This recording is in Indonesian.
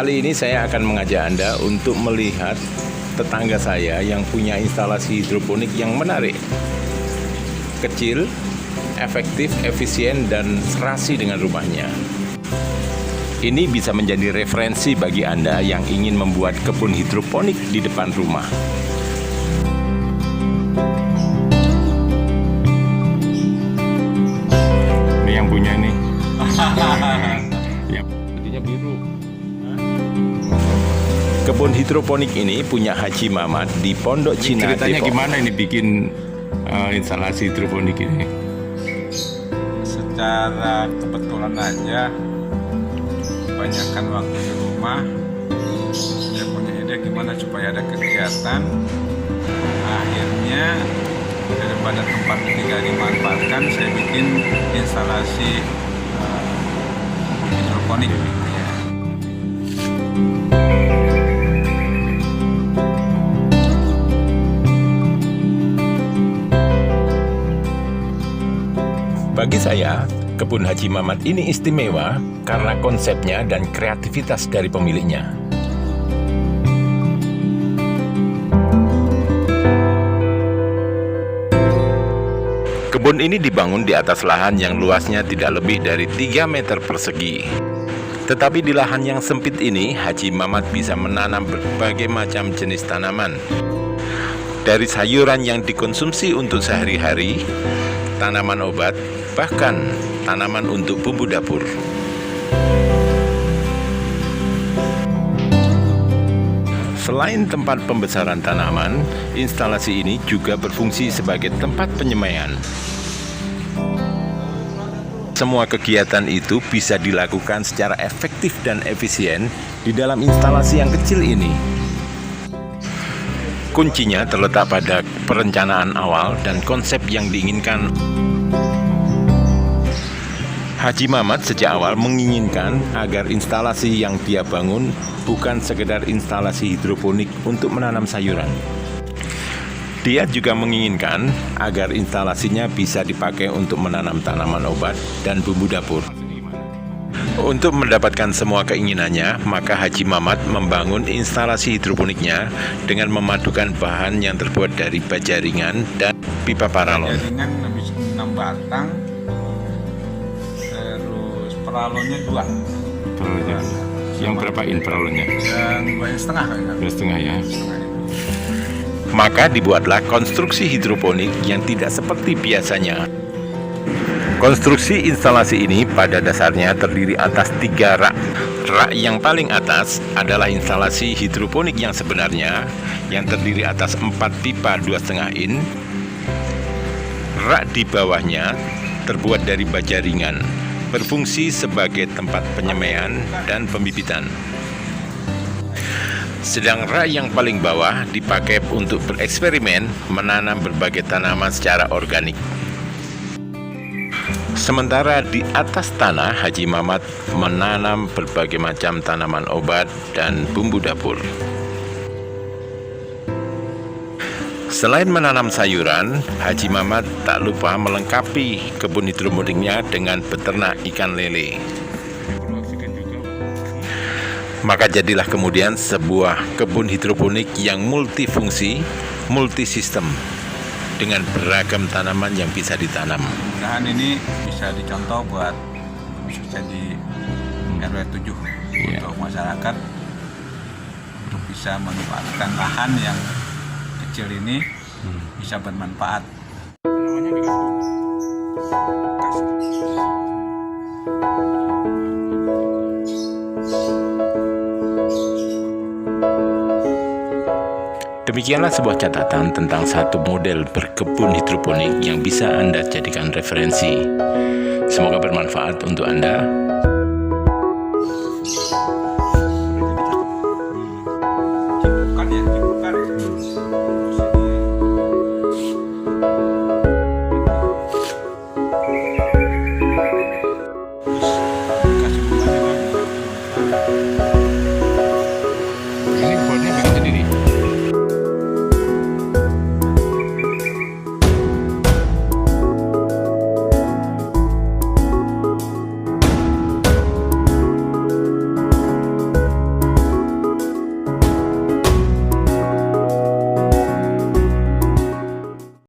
Kali ini saya akan mengajak Anda untuk melihat tetangga saya yang punya instalasi hidroponik yang menarik. Kecil, efektif, efisien, dan serasi dengan rumahnya. Ini bisa menjadi referensi bagi Anda yang ingin membuat kebun hidroponik di depan rumah. Ini yang punya nih. Ya, jadinya biru. Kebun hidroponik ini punya Haji Mamat di Pondok Cina. Ceritanya gimana ini bikin instalasi hidroponik ini? Secara kebetulan aja, banyakkan waktu di rumah, saya punya ide gimana supaya ada kegiatan. Akhirnya daripada tempat tinggal dimanfaatkan, saya bikin instalasi hidroponik. Bagi saya, kebun Haji Mamat ini istimewa karena konsepnya dan kreativitas dari pemiliknya. Kebun ini dibangun di atas lahan yang luasnya tidak lebih dari 3 meter persegi. Tetapi di lahan yang sempit ini, Haji Mamat bisa menanam berbagai macam jenis tanaman. Dari sayuran yang dikonsumsi untuk sehari-hari, tanaman obat, bahkan tanaman untuk bumbu dapur. Selain tempat pembesaran tanaman, instalasi ini juga berfungsi sebagai tempat penyemaian. Semua kegiatan itu bisa dilakukan secara efektif dan efisien di dalam instalasi yang kecil ini. Kuncinya terletak pada perencanaan awal dan konsep yang diinginkan. Haji Mamat sejak awal menginginkan agar instalasi yang dia bangun bukan sekedar instalasi hidroponik untuk menanam sayuran. Dia juga menginginkan agar instalasinya bisa dipakai untuk menanam tanaman obat dan bumbu dapur. Untuk mendapatkan semua keinginannya, maka Haji Mamat membangun instalasi hidroponiknya dengan memadukan bahan yang terbuat dari baja ringan dan pipa paralon. Jaringan lebih 6 batang, terus paralonnya 2. Paralonnya. Yang berapa in paralonnya? Yang 2,5 2,5 ya. Maka dibuatlah konstruksi hidroponik yang tidak seperti biasanya. Konstruksi instalasi ini pada dasarnya terdiri atas 3 rak. Rak yang paling atas adalah instalasi hidroponik yang sebenarnya, yang terdiri atas 4 pipa 2,5 in. Rak di bawahnya terbuat dari baja ringan, berfungsi sebagai tempat penyemaian dan pembibitan. Sedang rak yang paling bawah dipakai untuk bereksperimen menanam berbagai tanaman secara organik. Sementara di atas tanah, Haji Mamat menanam berbagai macam tanaman obat dan bumbu dapur. Selain menanam sayuran, Haji Mamat tak lupa melengkapi kebun hidroponiknya dengan beternak ikan lele. Maka jadilah kemudian sebuah kebun hidroponik yang multifungsi, multisistem, dengan beragam tanaman yang bisa ditanam. Mudah-mudahan ini bisa dicontoh buat khususnya di RW 7 untuk masyarakat untuk bisa memanfaatkan lahan yang kecil ini bisa bermanfaat. Demikianlah sebuah catatan tentang satu model berkebun hidroponik yang bisa Anda jadikan referensi. Semoga bermanfaat untuk Anda.